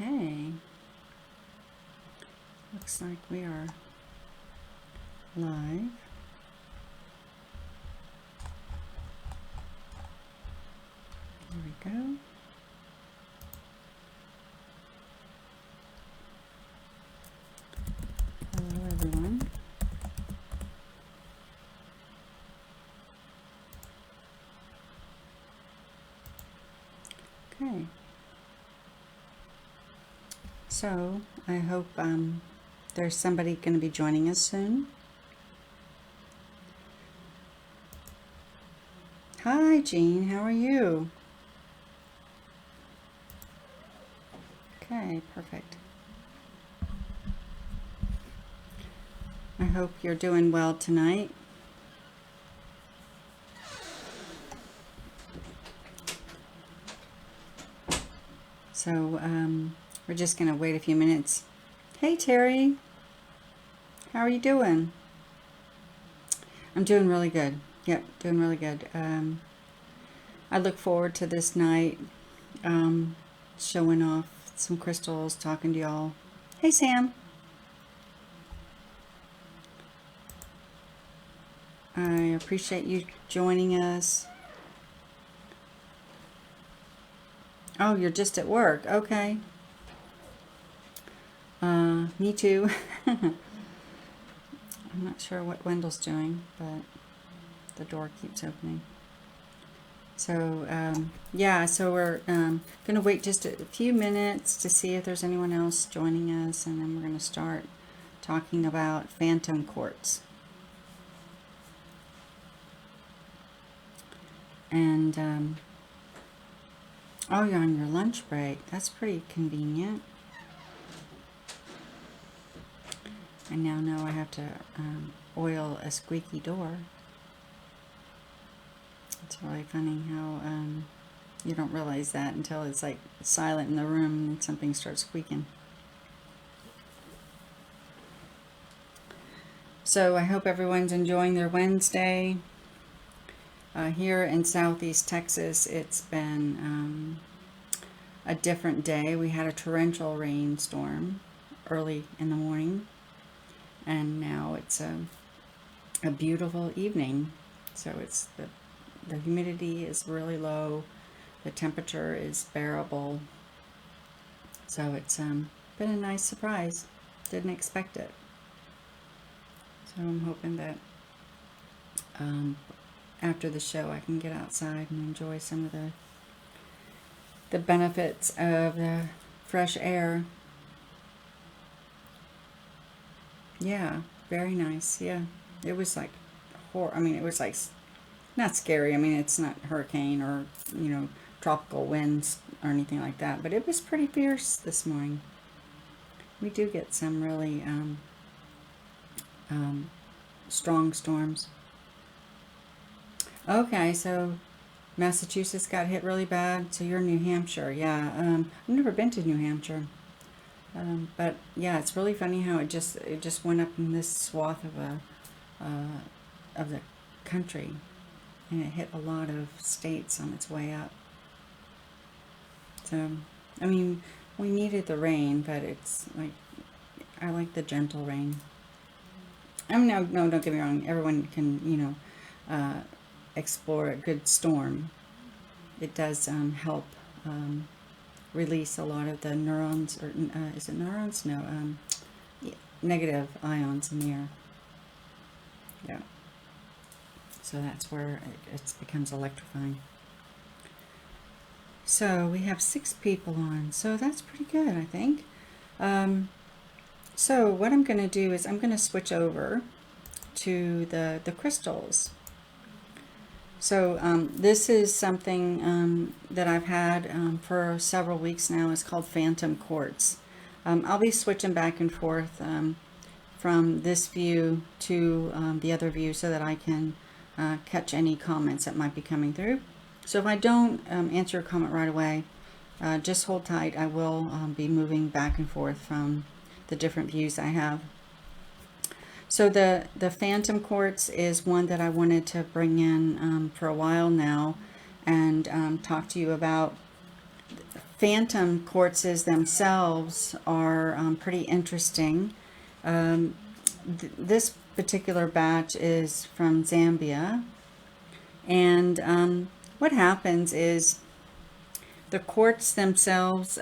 Okay. Looks like we are live. There we go. Hello, everyone. Okay. So I hope there's somebody going to be joining us soon. Hi, Jean. How are you? Okay, perfect. I hope you're doing well tonight. So we're just going to wait a few minutes. Hey, Terry. How are you doing? I'm doing really good. Yep, doing really good. I look forward to this night, showing off some crystals, talking to y'all. Hey, Sam. I appreciate you joining us. Oh, you're just at work. Okay. Me too. I'm not sure what Wendell's doing, but the door keeps opening. So, yeah, so we're going to wait just a few minutes to see if there's anyone else joining us, and then we're going to start talking about Phantom Quartz. And, oh, you're on your lunch break. That's pretty convenient. I now know I have to oil a squeaky door. It's really funny how you don't realize that until it's like silent in the room and something starts squeaking. So I hope everyone's enjoying their Wednesday. Here in Southeast Texas, it's been a different day. We had a torrential rainstorm early in the morning, and now it's a beautiful evening. So it's the humidity is really low, the temperature is bearable, so it's been a nice surprise. Didn't expect it. So I'm hoping that after the show I can get outside and enjoy some of the benefits of the fresh air. Yeah, very nice. Yeah, it was like I mean, it was like not scary. I mean, it's not hurricane or, tropical winds or anything like that, but it was pretty fierce this morning. We do get some really strong storms. Okay, so Massachusetts got hit really bad, so you're in New Hampshire. Yeah, I've never been to New Hampshire. But yeah, it's really funny how it just went up in this swath of the country, and it hit a lot of states on its way up. So, I mean, we needed the rain, but it's like, I like the gentle rain. I mean, no, don't get me wrong. Everyone can, explore a good storm. It does help release a lot of the neurons, or is it neurons? No, negative ions in the air. Yeah. So that's where it becomes electrifying. So we have 6 people on, so that's pretty good, I think. So what I'm going to do is I'm going to switch over to the crystals. So this is something that I've had for several weeks now. It's called Phantom Quartz. I'll be switching back and forth from this view to the other view so that I can catch any comments that might be coming through. So if I don't answer a comment right away, just hold tight. I will be moving back and forth from the different views I have. So the Phantom Quartz is one that I wanted to bring in for a while now and talk to you about Phantom quartzes themselves are pretty interesting. This particular batch is from Zambia, and what happens is the quartz themselves,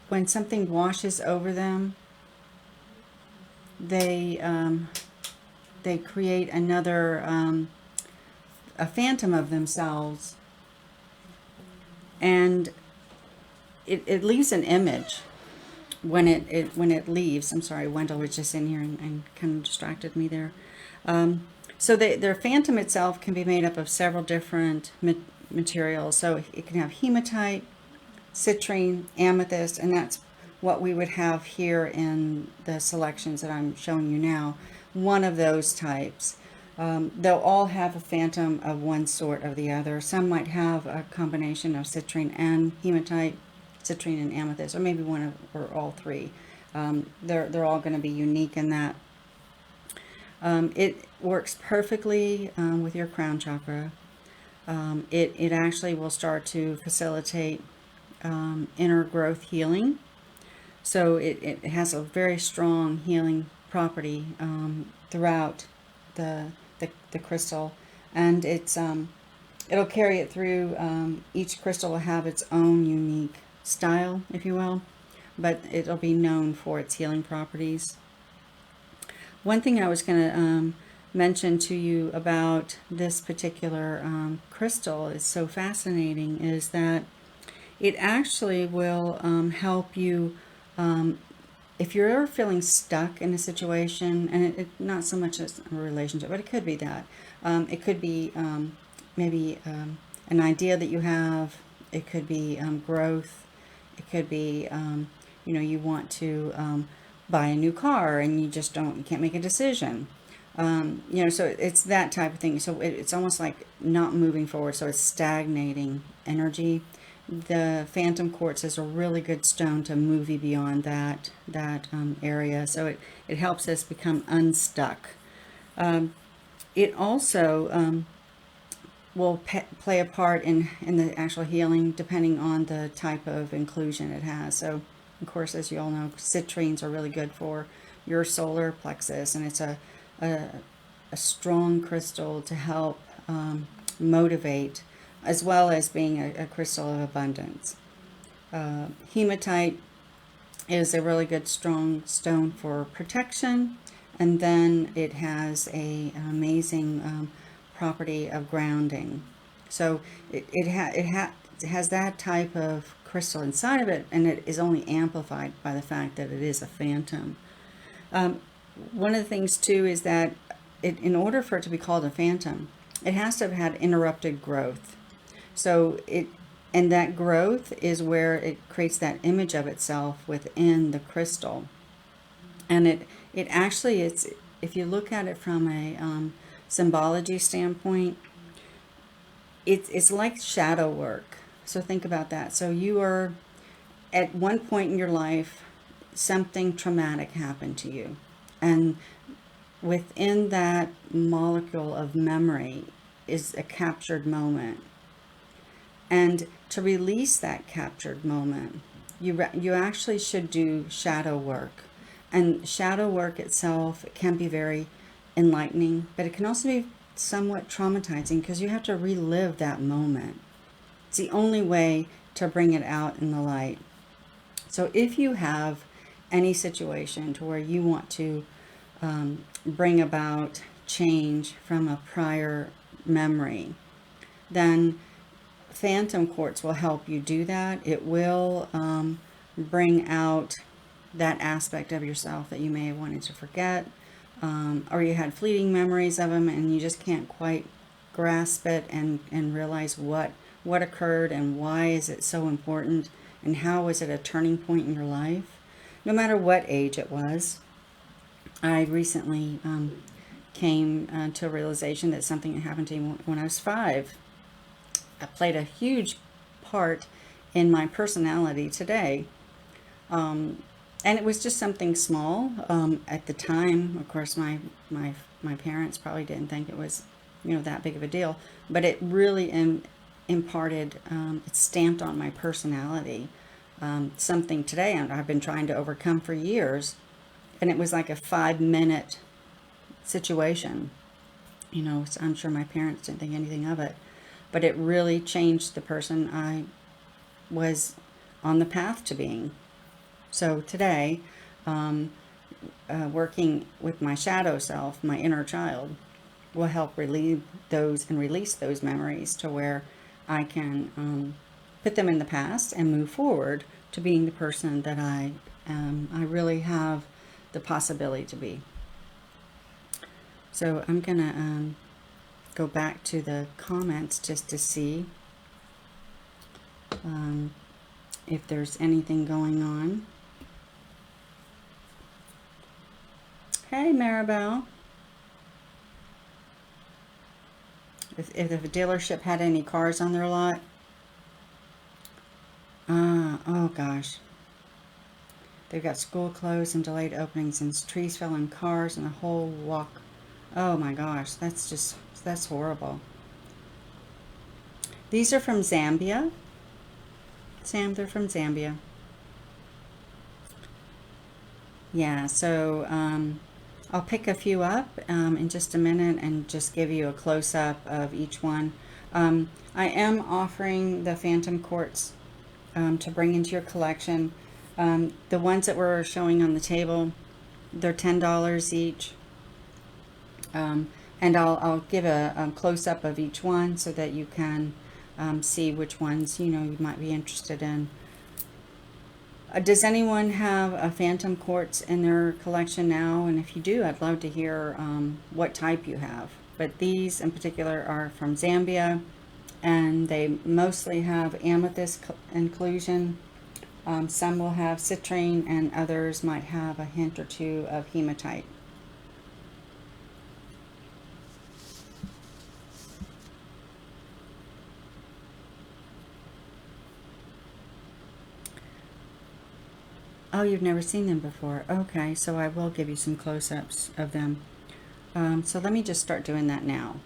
when something washes over them, they create another a phantom of themselves, and it leaves an image when it leaves. I'm sorry, Wendell was just in here and kind of distracted me there. So their phantom itself can be made up of several different materials. So it can have hematite, citrine, amethyst, and that's what we would have here in the selections that I'm showing you now. One of those types. They'll all have a phantom of one sort or the other. Some might have a combination of citrine and hematite, citrine and amethyst, or maybe one of, or all three. They're all going to be unique in that. It works perfectly with your crown chakra. It actually will start to facilitate inner growth healing. So it has a very strong healing property throughout the crystal, and it'll carry it through. Each crystal will have its own unique style, if you will, but it'll be known for its healing properties. One thing I was going to mention to you about this particular crystal is so fascinating is that it actually will help you if you're ever feeling stuck in a situation, and it not so much as a relationship, but it could be that. It could be maybe an idea that you have. It could be growth. It could be, you want to buy a new car and you can't make a decision. So it's that type of thing. So it's almost like not moving forward. So it's stagnating energy. The Phantom Quartz is a really good stone to move you beyond that area. So it helps us become unstuck. It also will play a part in the actual healing, depending on the type of inclusion it has. So, of course, as you all know, citrines are really good for your solar plexus, and it's a strong crystal to help motivate, as well as being a crystal of abundance. Hematite is a really good strong stone for protection, and then it has an amazing property of grounding. So it has that type of crystal inside of it, and it is only amplified by the fact that it is a phantom. One of the things too is that in order for it to be called a phantom, it has to have had interrupted growth. So and that growth is where it creates that image of itself within the crystal. And it actually, if you look at it from a symbology standpoint, it's like shadow work. So think about that. So you are, at one point in your life, something traumatic happened to you. And within that molecule of memory is a captured moment. And to release that captured moment, you actually should do shadow work. And shadow work itself can be very enlightening, but it can also be somewhat traumatizing because you have to relive that moment. It's the only way to bring it out in the light. So if you have any situation to where you want to bring about change from a prior memory, then Phantom Quartz will help you do that. It will bring out that aspect of yourself that you may have wanted to forget, or you had fleeting memories of them and you just can't quite grasp it and realize what occurred and why is it so important and how was it a turning point in your life, no matter what age it was. I recently came to a realization that something had happened to me when I was 5. It played a huge part in my personality today. And it was just something small. At the time, of course, my parents probably didn't think it was, that big of a deal. But it really imparted, it's stamped on my personality. Something today I've been trying to overcome for years, and it was like a 5-minute situation. You know, so I'm sure my parents didn't think anything of it, but it really changed the person I was on the path to being. So today, working with my shadow self, my inner child, will help relieve those and release those memories to where I can put them in the past and move forward to being the person that I really have the possibility to be. So I'm gonna go back to the comments just to see if there's anything going on. Hey, Maribel. If the dealership had any cars on their lot. Oh gosh. They've got school closed and delayed openings, and trees fell on cars and the whole walk. Oh my gosh, that's horrible. These are from Zambia. Sam, they're from Zambia. Yeah, so I'll pick a few up in just a minute and just give you a close-up of each one. I am offering the Phantom Quartz to bring into your collection. The ones that we're showing on the table, they're $10 each. And I'll give a close-up of each one so that you can see which ones you might be interested in. Does anyone have a Phantom Quartz in their collection now? And if you do, I'd love to hear what type you have. But these in particular are from Zambia, and they mostly have amethyst inclusion. Some will have citrine, and others might have a hint or two of hematite. Oh, you've never seen them before. Okay, so I will give you some close-ups of them. So let me just start doing that now.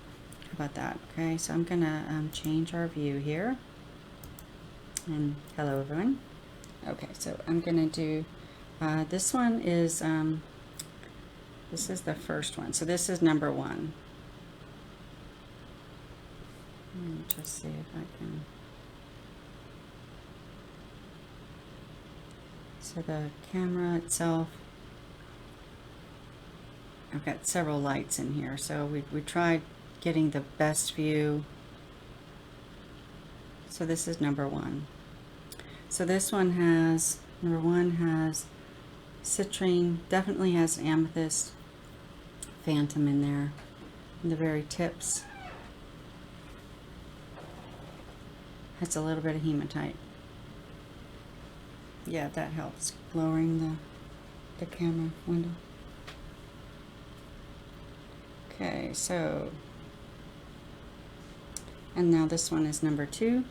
How about that? Okay, so I'm going to change our view here. And hello, everyone. Okay, so I'm going to do, this one is, this is the first one. So this is number 1. Let me just see if I can. So the camera itself, I've got several lights in here, so we tried getting the best view. So this is number 1. So this one has, number 1 has citrine, definitely has an amethyst phantom in there, in the very tips. Has a little bit of hematite. Yeah, that helps lowering the camera window. Okay, so, and now this one is number 2.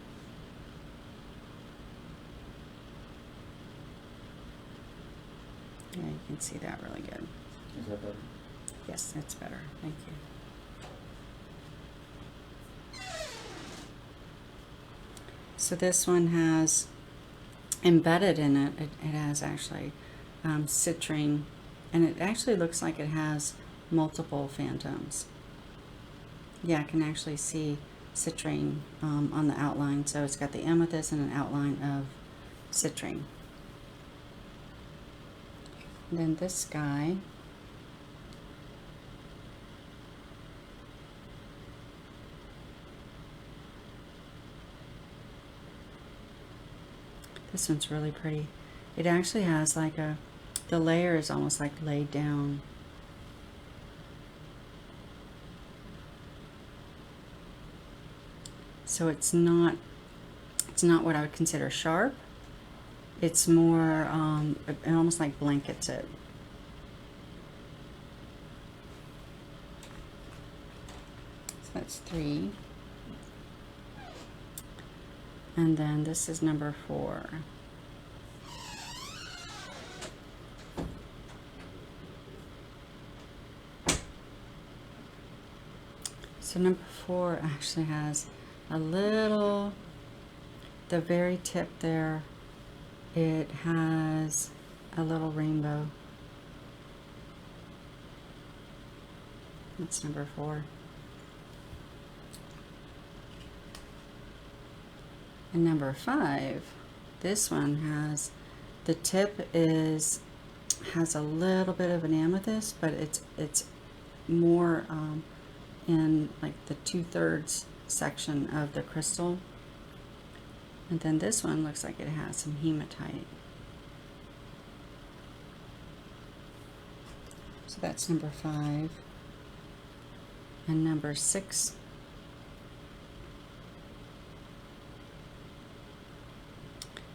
Yeah, you can see that really good. Is that better? Yes, that's better. Thank you. So this one has embedded in it, it has actually citrine, and it actually looks like it has multiple phantoms. Yeah, I can actually see citrine on the outline, so it's got the amethyst and an outline of citrine. And then this guy, this one's really pretty. It actually has like the layer is almost like laid down. So it's not what I would consider sharp. It's more, it almost like blankets it. So that's 3. And then this is number 4. So number 4 actually has a little, the very tip there, it has a little rainbow. That's number 4. And number 5, this one has, the tip has a little bit of an amethyst, but it's more in like the 2/3 section of the crystal. And then this one looks like it has some hematite. So that's number 5. And number 6.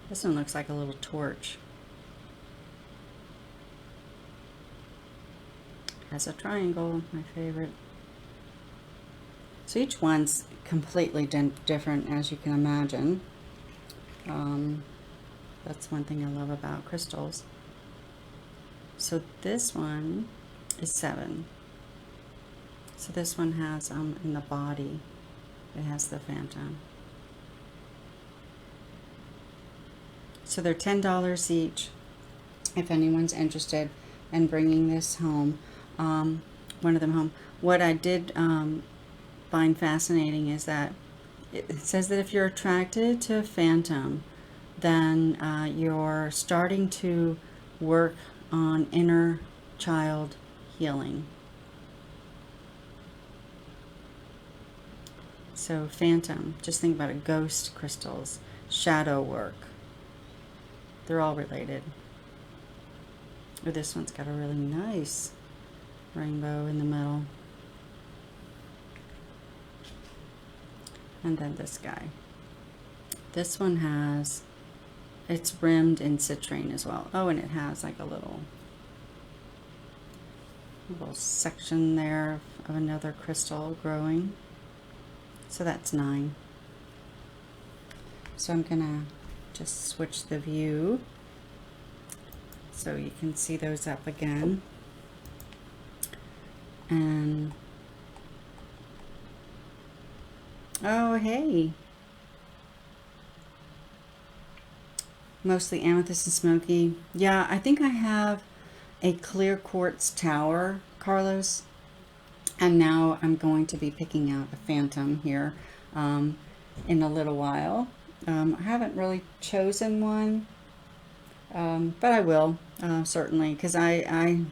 This one looks like a little torch. Has a triangle, my favorite. So each one's completely different, as you can imagine. That's one thing I love about crystals. So this one is 7. So this one has in the body, it has the phantom. So they're $10 each if anyone's interested in bringing this home, one of them home. What I did find fascinating is that it says that if you're attracted to a phantom, then you're starting to work on inner child healing. So phantom, just think about it, ghost crystals, shadow work. They're all related. Oh, this one's got a really nice rainbow in the middle. And then this guy. This one has, it's rimmed in citrine as well. Oh, and it has like a little section there of another crystal growing. So that's 9. So I'm gonna just switch the view so you can see those up again. And oh, hey, mostly amethyst and smoky. Yeah, I think I have a clear quartz tower, Carlos, and now I'm going to be picking out a phantom here in a little while. I haven't really chosen one, but I will certainly, because I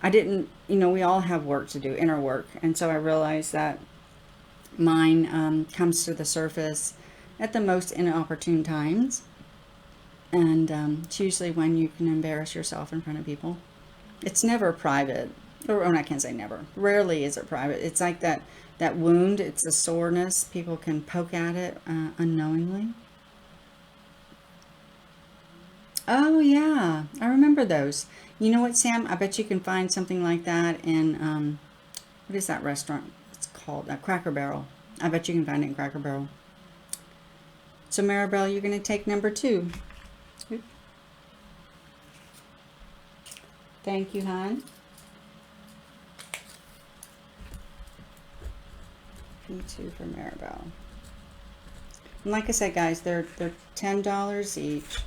didn't, you know, we all have work to do, inner work, and so I realized that mine comes to the surface at the most inopportune times, and it's usually when you can embarrass yourself in front of people. It's never private, or I can't say never. Rarely is it private. It's like that wound. It's a soreness. People can poke at it unknowingly. Oh yeah, I remember those. You know what, Sam? I bet you can find something like that in what is that restaurant? It's called Cracker Barrel. I bet you can find it in Cracker Barrel. So Maribel, you're going to take number 2. Thank you, hon. P2 for Maribel. And like I said, guys, they're $10 each.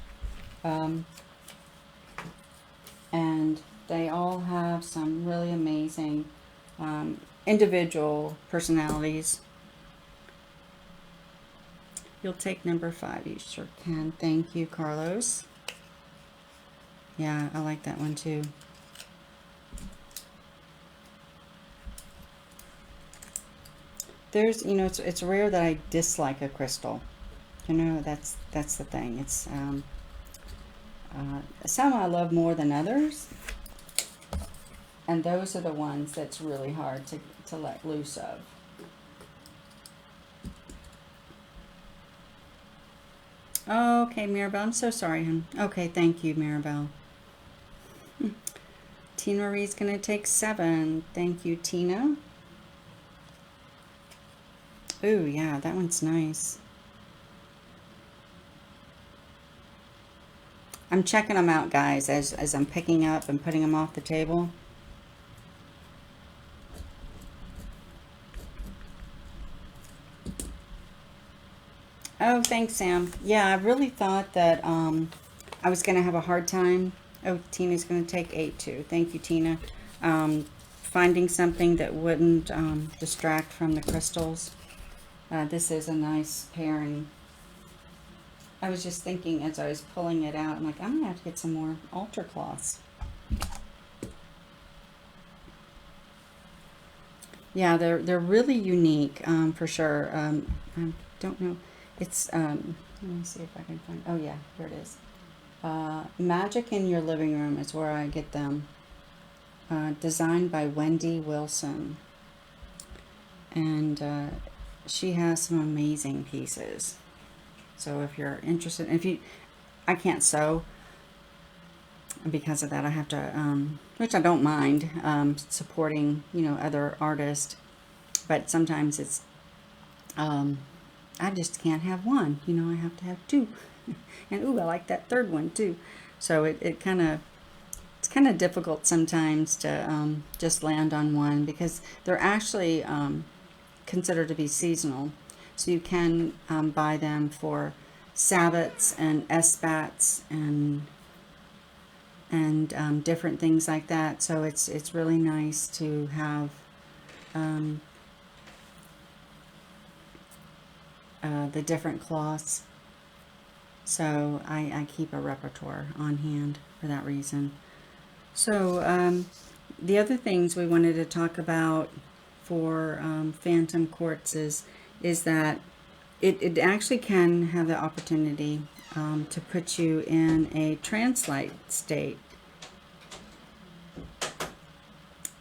And they all have some really amazing individual personalities. You'll take number 5. You sure can. Thank you, Carlos. Yeah, I like that one too. There's, you know, it's rare that I dislike a crystal. You know, that's the thing. It's some I love more than others, and those are the ones that's really hard to let loose of. Okay, Maribel, I'm so sorry, hon. Okay, thank you, Maribel. Tina Marie's gonna take 7. Thank you, Tina. Ooh, yeah, that one's nice. I'm checking them out, guys, as I'm picking up and putting them off the table. Oh, thanks, Sam. Yeah, I really thought that I was going to have a hard time. Oh, Tina's going to take 8 too. Thank you, Tina. Finding something that wouldn't distract from the crystals. This is a nice pairing. I was just thinking as I was pulling it out, I'm like, I'm going to have to get some more altar cloths. Yeah, they're really unique for sure. I don't know. It's let me see if I can find. Oh yeah, here it is. Magic in Your Living Room is where I get them. Designed by Wendy Wilson, and she has some amazing pieces. So if you're interested, if you, I can't sew because of that. I have to, which I don't mind supporting, other artists, but sometimes it's I just can't have one. I have to have two. And ooh, I like that third one too. So it kind of it's kind of difficult sometimes to just land on one because they're actually considered to be seasonal. So you can buy them for sabbats and esbats and different things like that. So it's really nice to have um, the different cloths. So I keep a repertoire on hand for that reason. So the other things we wanted to talk about for Phantom Quartz is that it actually can have the opportunity to put you in a trance-like state.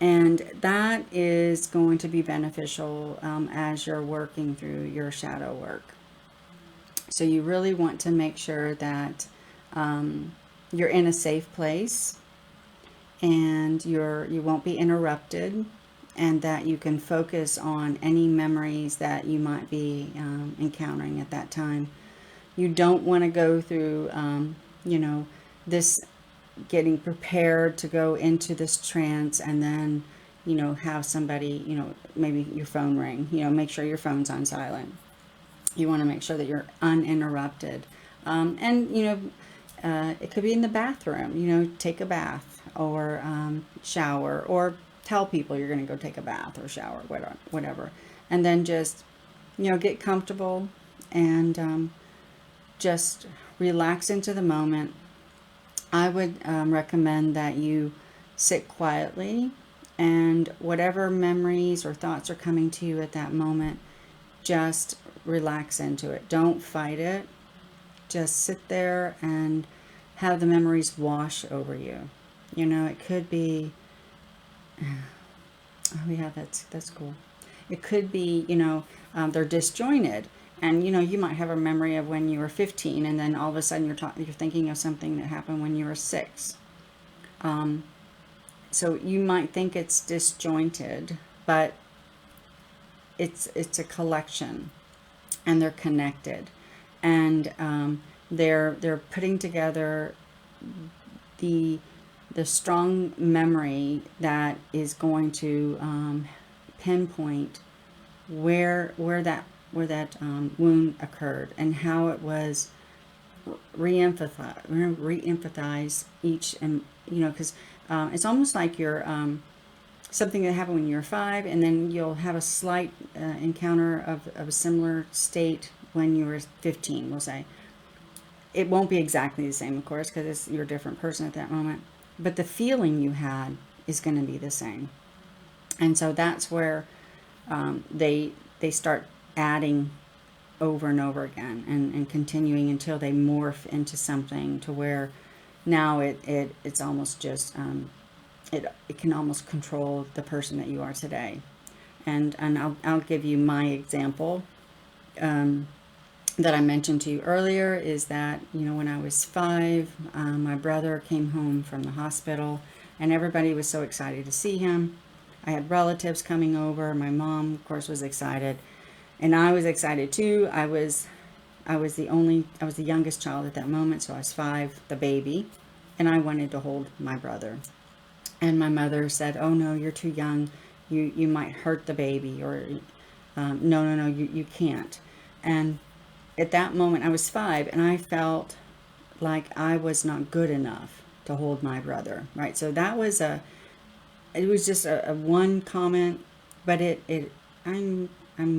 And that is going to be beneficial as you're working through your shadow work. So you really want to make sure that you're in a safe place and you won't be interrupted, and that you can focus on any memories that you might be encountering at that time. You don't want to go through, this getting prepared to go into this trance and then, have somebody, maybe your phone ring, make sure your phone's on silent. You want to make sure that you're uninterrupted. It could be in the bathroom, take a bath or shower, or tell people you're going to go take a bath or shower, whatever. And then just, get comfortable and just relax into the moment. I would recommend that you sit quietly, and whatever memories or thoughts are coming to you at that moment, just relax into it. Don't fight it. Just sit there and have the memories wash over you. It could be, oh yeah, that's cool. It could be, they're disjointed, and you might have a memory of when you were 15, and then all of a sudden you're thinking of something that happened when you were 6. So you might think it's disjointed, but it's a collection, and they're connected, and they're putting together the strong memory that is going to pinpoint where that wound occurred and how it was re-emphasize each, and because it's almost like you're something that happened when you were 5, and then you'll have a slight encounter of a similar state when you were 15, we'll say. It won't be exactly the same, of course, because you're a different person at that moment, but the feeling you had is going to be the same. And so that's where they start adding over and over again, and continuing until they morph into something to where now it's almost just it can almost control the person that you are today. And I'll give you my example that I mentioned to you earlier, is that when I was 5, my brother came home from the hospital, and everybody was so excited to see him. I had relatives coming over. My mom, of course, was excited, and I was excited too. I was the youngest child at that moment, so I was 5, the baby, and I wanted to hold my brother. And my mother said, "Oh no, you're too young. You might hurt the baby," or no, you can't. And at that moment I was 5, and I felt like I was not good enough to hold my brother, right? So that was it was just a one comment, but I'm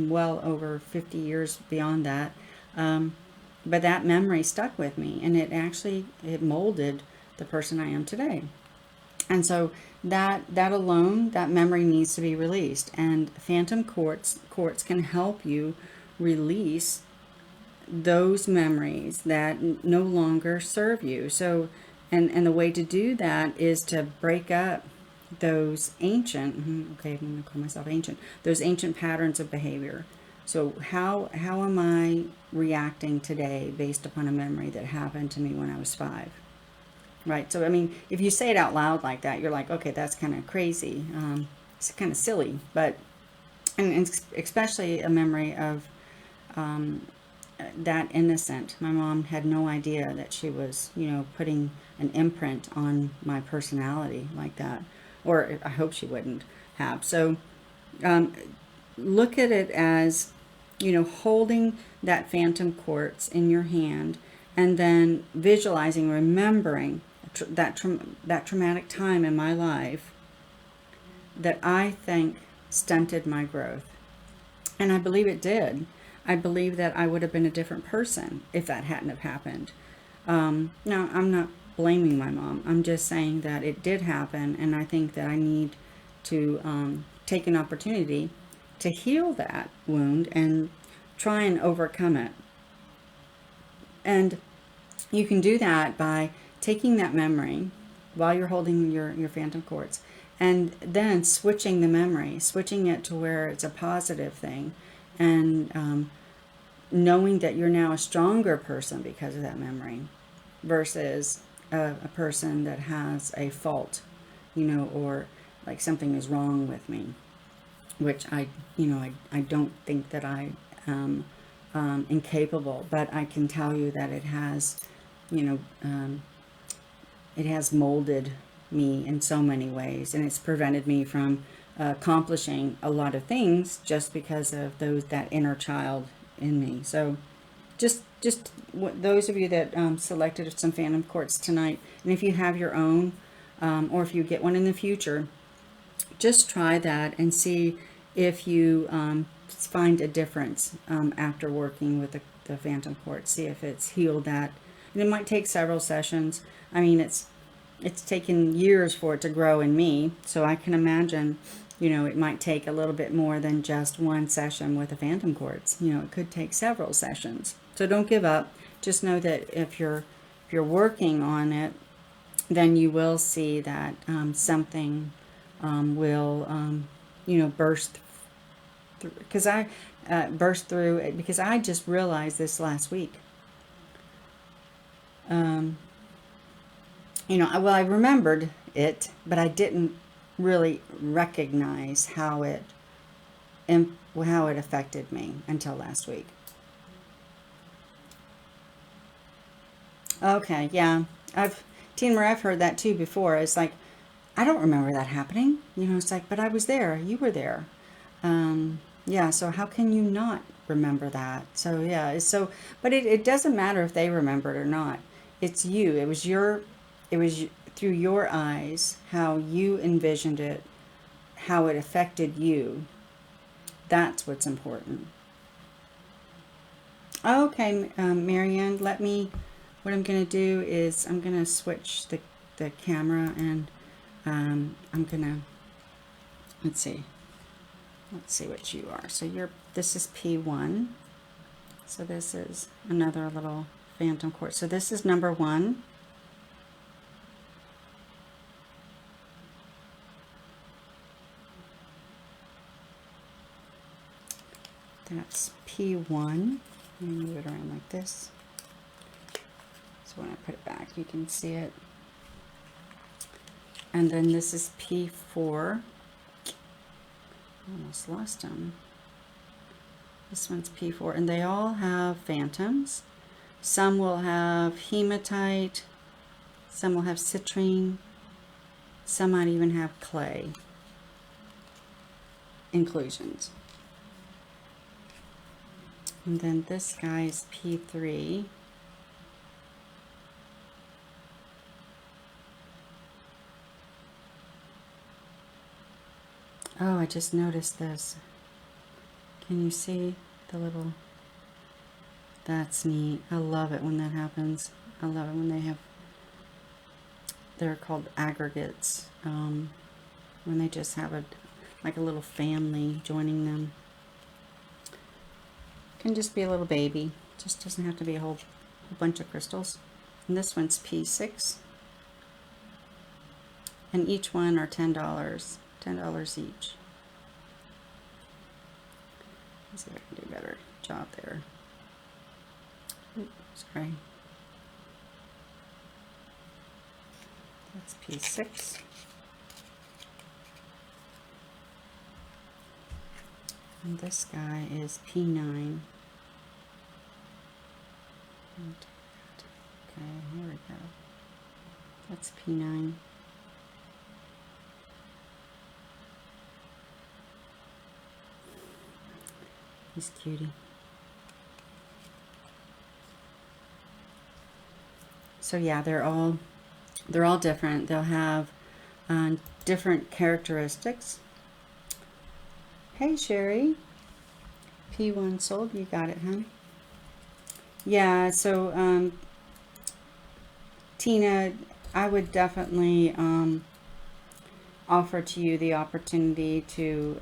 well over 50 years beyond that. But that memory stuck with me, and it molded the person I am today. And so that alone, that memory needs to be released. And Phantom Quartz can help you release those memories that no longer serve you. So, and the way to do that is to break up those ancient, okay, I'm going to call myself ancient, those ancient patterns of behavior. So how am I reacting today based upon a memory that happened to me when I was 5? Right. So, I mean, if you say it out loud like that, you're like, okay, that's kind of crazy. It's kind of silly, but, and especially a memory of that innocent. My mom had no idea that she was, putting an imprint on my personality like that. Or I hope she wouldn't have. So look at it as, holding that phantom quartz in your hand, and then visualizing, remembering that traumatic time in my life that I think stunted my growth. And I believe it did. I believe that I would have been a different person if that hadn't have happened. Now, I'm not blaming my mom. I'm just saying that it did happen, and I think that I need to take an opportunity to heal that wound and try and overcome it. And you can do that by taking that memory while you're holding your phantom quartz, and then switching the memory, switching it to where it's a positive thing, and knowing that you're now a stronger person because of that memory versus a person that has a fault, or like something is wrong with me, which I don't think that I am incapable, but I can tell you that it has, it has molded me in so many ways, and it's prevented me from accomplishing a lot of things just because of that inner child in me. So just those of you that selected some Phantom Quartz tonight, and if you have your own, or if you get one in the future, just try that and see if you find a difference after working with the Phantom Quartz. See if it's healed that. And it might take several sessions. I mean, it's taken years for it to grow in me, so I can imagine, it might take a little bit more than just one session with a Phantom Quartz. It could take several sessions. So don't give up. Just know that if you're working on it, then you will see that something will burst through. Because I burst through because I just realized this last week. I remembered it, but I didn't really recognize how it affected me until last week. Okay, yeah, Tina Marie, I've heard that too before. It's like, I don't remember that happening. It's like, but I was there. You were there. Yeah, so how can you not remember that? So yeah, but it doesn't matter if they remember it or not. It's you. It was through your eyes, how you envisioned it, how it affected you. That's what's important. Okay, Marianne, what I'm going to do is I'm going to switch the camera, and I'm going to, let's see what you are. So this is P1. So this is another little Phantom Quartz. So this is number 1. That's P1. Let me move it around like this. So when I put it back, you can see it. And then this is P4. Almost lost them. This one's P4, and they all have phantoms. Some will have hematite, some will have citrine, some might even have clay inclusions. And then this guy is P3. Oh, I just noticed this. Can you see the little... That's neat. I love it when that happens. I love it when they have... They're called aggregates. When they just have like a little family joining them. Can just be a little baby. Just doesn't have to be a whole bunch of crystals. And this one's P6. And each one are $10. $10 each. Let's see if I can do a better job there. Oops, sorry. That's P6. And this guy is P9. Okay, here we go. That's P9. He's cutie. So yeah, they're all different. They'll have different characteristics. Hey Sherry, P1 sold. You got it, huh? Yeah. So Tina, I would definitely offer to you the opportunity to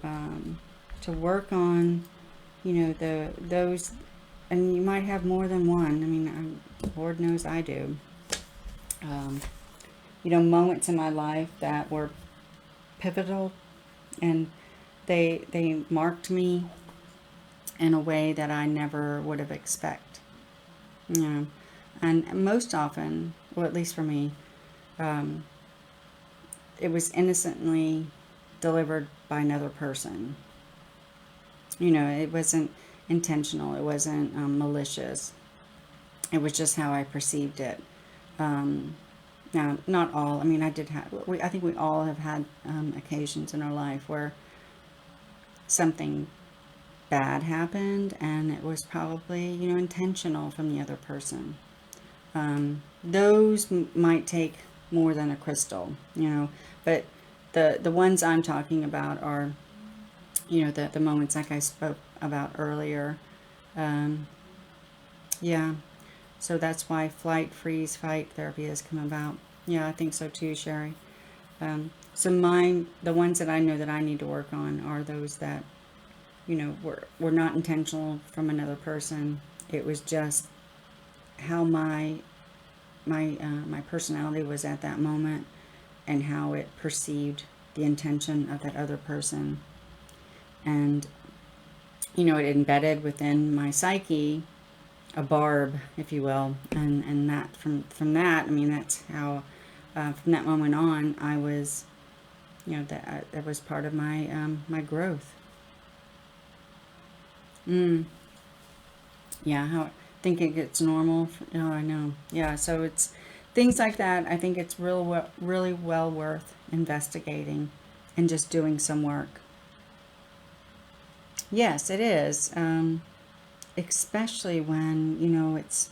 work on, you know, those, and you might have more than one. I mean, Lord knows I do. You know, moments in my life that were pivotal, and they marked me in a way that I never would have expected. You know, and most often, well, at least for me, it was innocently delivered by another person. You know, it wasn't intentional. It wasn't malicious. It was just how I perceived it. Now, not all. I mean, I think we all have had occasions in our life where something bad happened, and it was probably, you know, intentional from the other person. Those might take more than a crystal, you know, but the ones I'm talking about are, you know, the moments like I spoke about earlier. Yeah. So that's why flight, freeze, fight therapy has come about. Yeah, I think so too, Sherry. So the ones that I know that I need to work on are those that, you know, were not intentional from another person. It was just how my personality was at that moment, and how it perceived the intention of that other person. And, you know, it embedded within my psyche a barb, if you will, and that from that, I mean, that's how from that moment on, I was, you know, that was part of my my growth. Yeah, how I think it gets normal. Oh, I know. Yeah, so it's things like that. I think it's really well worth investigating and just doing some work. Yes, it is. Especially when, you know, it's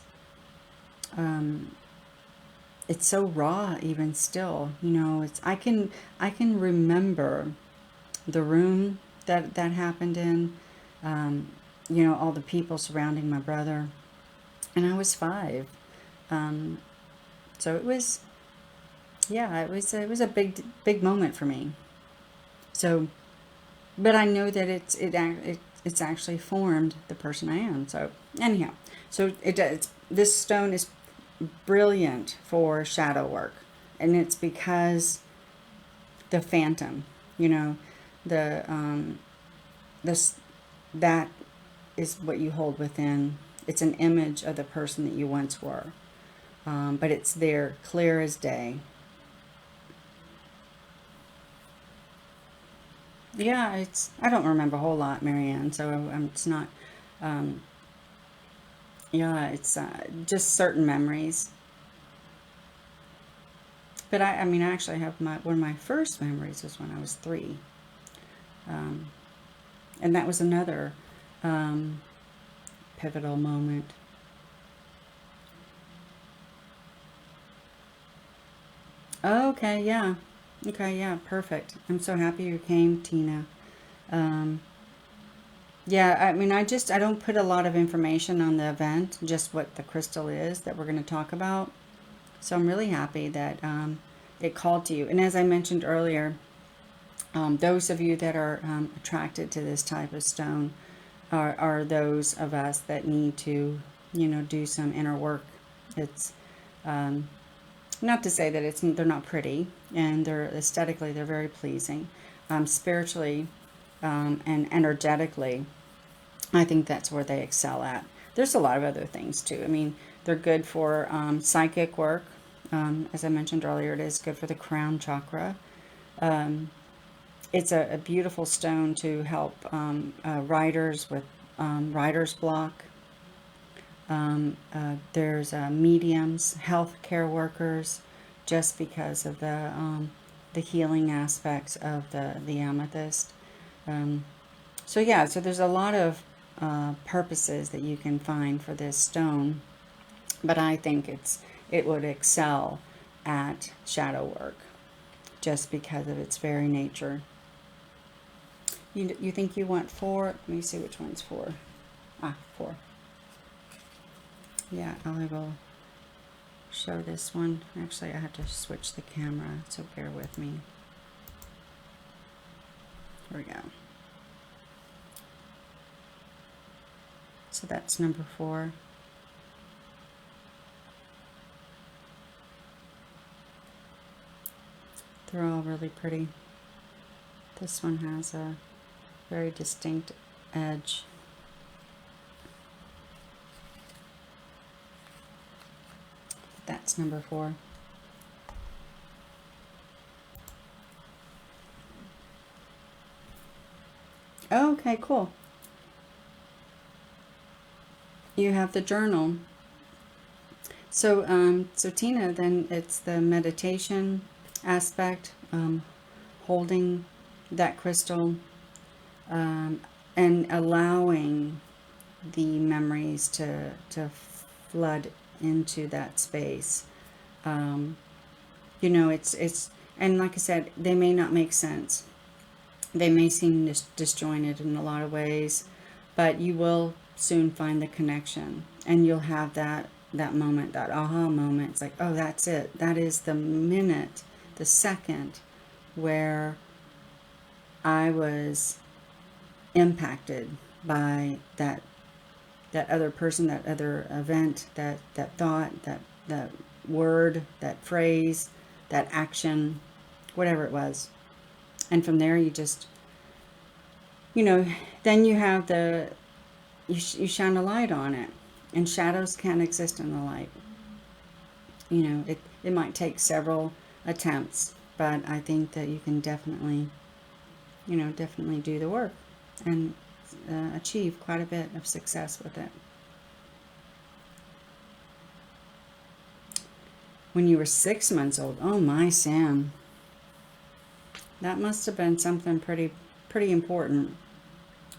so raw even still, you know. It's I can remember the room that happened in, you know, all the people surrounding my brother, and I was 5. um, so it was, yeah, it was a big moment for me. So, but I know that it's actually formed the person I am. So anyhow, so it does. This stone is brilliant for shadow work, and it's because the phantom, you know, the this that is what you hold within. It's an image of the person that you once were, but it's there, clear as day. Yeah, I don't remember a whole lot, Marianne, so it's not. Um, yeah, it's just certain memories. But I mean, I actually have one of my first memories was when I was 3, um, and that was another um, pivotal moment. Okay, yeah. Okay, yeah, perfect. I'm so happy you came, Tina. Um, yeah, I mean, I don't put a lot of information on the event, just what the crystal is that we're going to talk about. So I'm really happy that it called to you. And as I mentioned earlier, those of you that are attracted to this type of stone are those of us that need to, do some inner work. It's not to say that they're not pretty, and they're aesthetically they're very pleasing. Spiritually and energetically, I think that's where they excel at. There's a lot of other things too. I mean, they're good for psychic work. As I mentioned earlier, it is good for the crown chakra. It's a beautiful stone to help writers with writer's block. There's mediums, healthcare workers, just because of the healing aspects of the amethyst. So yeah, so there's a lot of purposes that you can find for this stone, but I think it would excel at shadow work just because of its very nature. You think you want 4? Let me see which one's 4. 4. Yeah, I will show this one. Actually, I have to switch the camera, so bear with me. Here we go. So that's number 4. They're all really pretty. This one has a very distinct edge. That's number 4. Okay, cool. You have the journal. So Tina, then it's the meditation aspect, holding that crystal, and allowing the memories to flood into that space. It's and like I said, they may not make sense. They may seem disjointed in a lot of ways, but you will soon find the connection, and you'll have that moment, that aha moment. It's like, oh, that's it. That is the minute, the second where I was impacted by that other person, that other event, that thought, that word, that phrase, that action, whatever it was. And from there, you just, then you have you shine a light on it. And shadows can't exist in the light. It might take several attempts, but I think that you can definitely do the work and achieve quite a bit of success with it. When you were 6 months old, oh my Sam, that must have been something pretty important,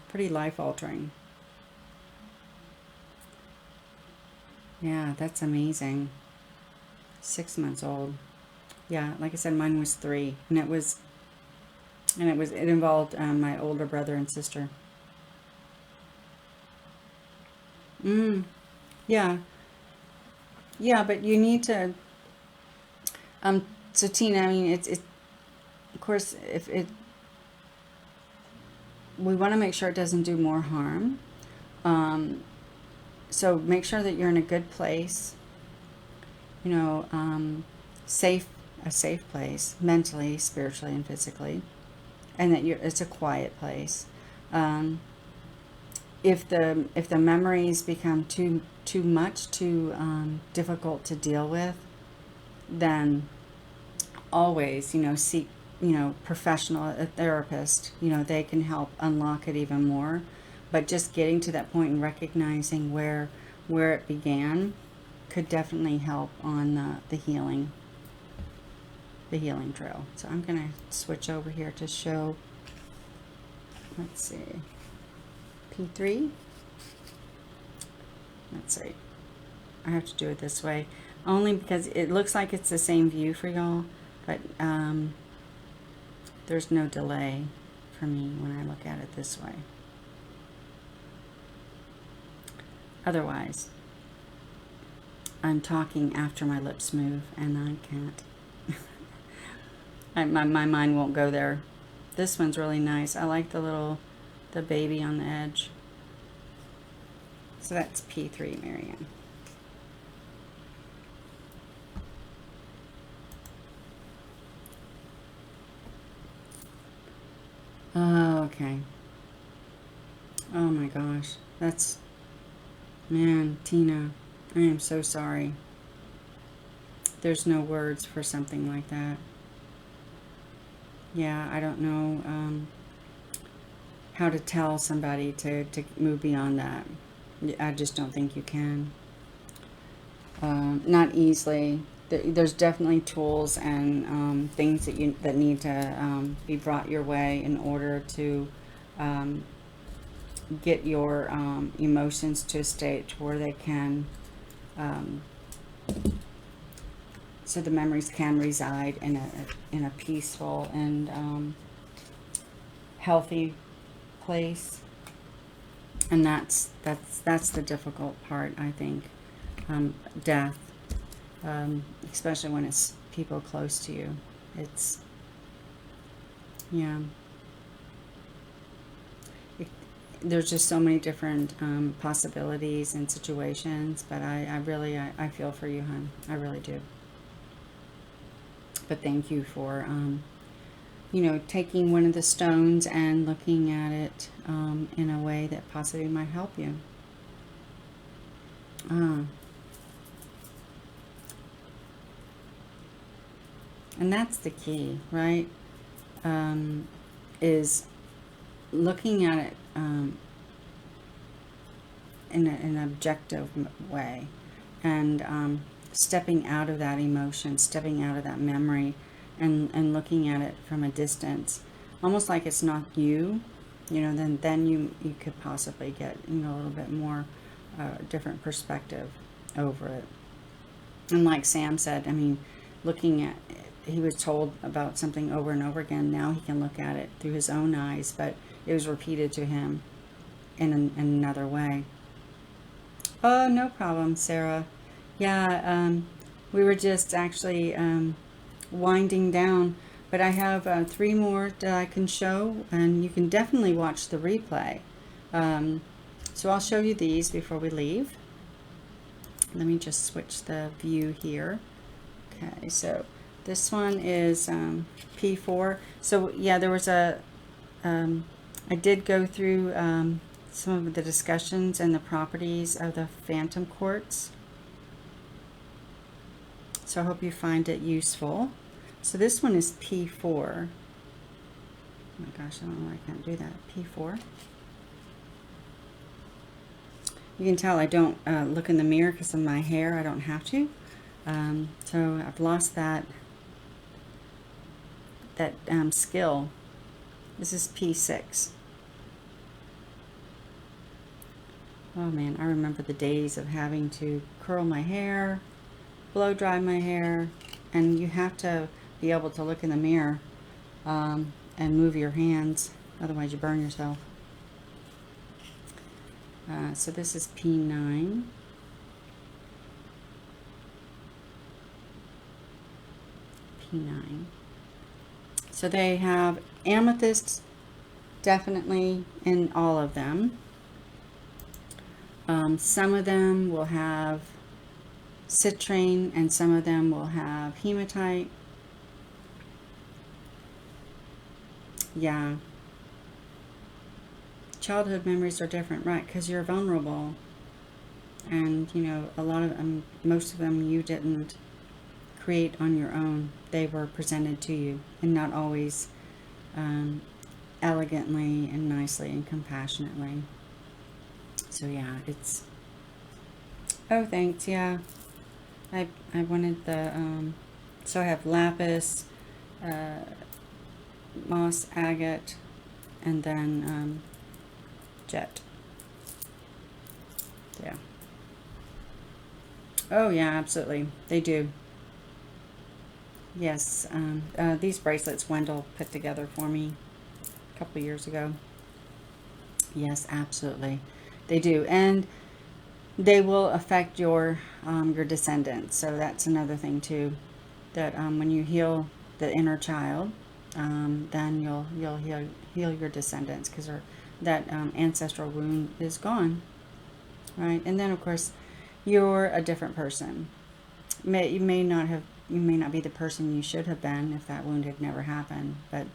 pretty life-altering. Yeah, that's amazing. 6 months old. Yeah, like I said, mine was 3, and it involved my older brother and sister. Yeah, yeah, but you need to. So Tina, I mean, it's of course, if we want to make sure it doesn't do more harm. So make sure that you're in a good place. Safe, a safe place, mentally, spiritually, and physically, and that it's a quiet place. If the memories become too much, too difficult to deal with, then always, seek, professional, a therapist. They can help unlock it even more. But just getting to that point and recognizing where it began could definitely help on the healing trail. So I'm going to switch over here to show, let's see, P3. let's see. I have to do it this way only because it looks like it's the same view for y'all, but there's no delay for me when I look at it this way. Otherwise, I'm talking after my lips move, and I can't. My mind won't go there. This one's really nice. I like the baby on the edge. So that's P3, Marianne. Oh, okay. Oh my gosh. That's, man, Tina, I am so sorry. There's no words for something like that. Yeah, I don't know how to tell somebody to move beyond that. I just don't think you can. Not easily. There's definitely tools and things that need to be brought your way in order to get your emotions to a state where they can, so the memories can reside in a peaceful and healthy place. And that's the difficult part, I think. Death, especially when it's people close to you. It's, yeah. There's just so many different possibilities and situations, but I really feel for you, hon. I really do. But thank you for, you know, taking one of the stones and looking at it in a way that possibly might help you. And that's the key, right? Is looking at it in an objective way, and stepping out of that emotion, stepping out of that memory, and looking at it from a distance, almost like it's not you, you know. Then you could possibly get, you know, a little bit more different perspective over it. And like Sam said, I mean, looking at, he was told about something over and over again. Now he can look at it through his own eyes, but it was repeated to him in another way. Oh, no problem, Sarah. Yeah, we were just actually winding down, but I have 3 more that I can show, and you can definitely watch the replay. So I'll show you these before we leave. Let me just switch the view here. Okay, so this one is P4. So yeah, there was a, I did go through some of the discussions and the properties of the Phantom Quartz. So I hope you find it useful. So this one is P4. Oh my gosh, I don't know why I can't do that. P4. You can tell I don't look in the mirror because of my hair. I don't have to. So I've lost that skill. This is P6. Oh man, I remember the days of having to curl my hair, blow dry my hair, and you have to be able to look in the mirror and move your hands, otherwise you burn yourself. So this is P9. P9. So they have amethyst definitely in all of them. Some of them will have citrine and some of them will have hematite. Yeah. Childhood memories are different, right? Because you're vulnerable. And, you know, a lot of them, most of them you didn't create on your own. They were presented to you, and not always elegantly and nicely and compassionately. So yeah, it's, oh thanks, yeah. I wanted the, so I have lapis, moss agate, and then jet. Yeah. Oh yeah, absolutely. They do. Yes. These bracelets Wendell put together for me a couple of years ago. Yes, absolutely. They do. And they will affect your descendants. So that's another thing too. That when you heal the inner child, then you'll heal your descendants because that ancestral wound is gone, right? And then of course, you're a different person. You may not be the person you should have been if that wound had never happened, but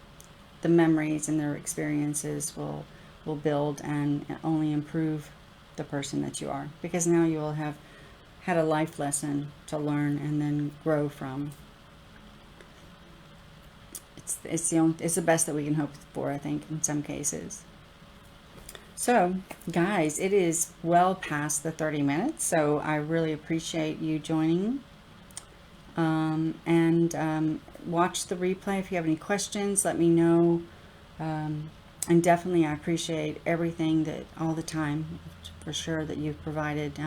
the memories and their experiences will build and only improve the person that you are, because now you will have had a life lesson to learn and then grow from. It's the best that we can hope for, I think, in some cases. So, guys, it is well past the 30 minutes, so I really appreciate you joining. And watch the replay. If you have any questions, let me know. And definitely, I appreciate everything that all the time, for sure, that you've provided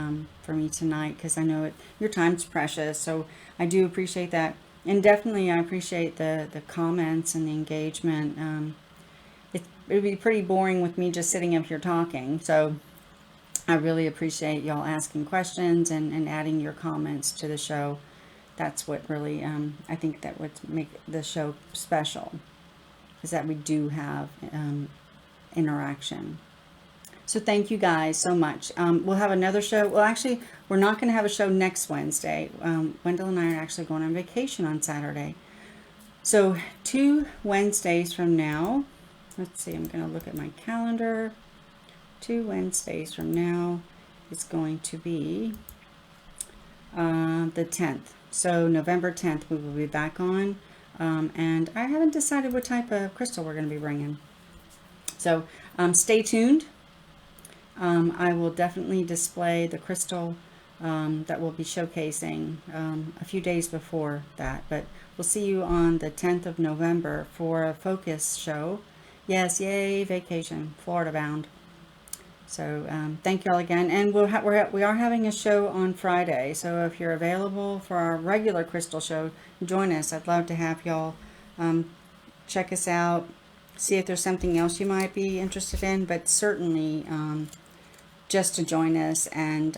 for me tonight, because I know your time's precious. So I do appreciate that. And definitely, I appreciate the comments and the engagement. It would be pretty boring with me just sitting up here talking. So I really appreciate y'all asking questions and adding your comments to the show. That's what really, I think that would make the show special, is that we do have interaction. So thank you guys so much. We'll have another show. Well, actually, we're not going to have a show next Wednesday. Wendell and I are actually going on vacation on Saturday. So 2 Wednesdays from now, let's see, I'm going to look at my calendar. 2 Wednesdays from now is going to be the 10th. So November 10th, we will be back on. And I haven't decided what type of crystal we're going to be bringing. So stay tuned. I will definitely display the crystal that we'll be showcasing a few days before that. But we'll see you on the 10th of November for a focus show. Yes, yay, vacation, Florida bound. So thank you all again. And we are having a show on Friday. So if you're available for our regular crystal show, join us. I'd love to have y'all check us out. See if there's something else you might be interested in. But certainly just to join us, and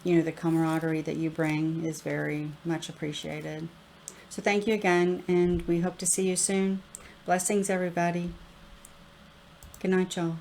the camaraderie that you bring is very much appreciated. So thank you again, and we hope to see you soon. Blessings, everybody. Good night, y'all.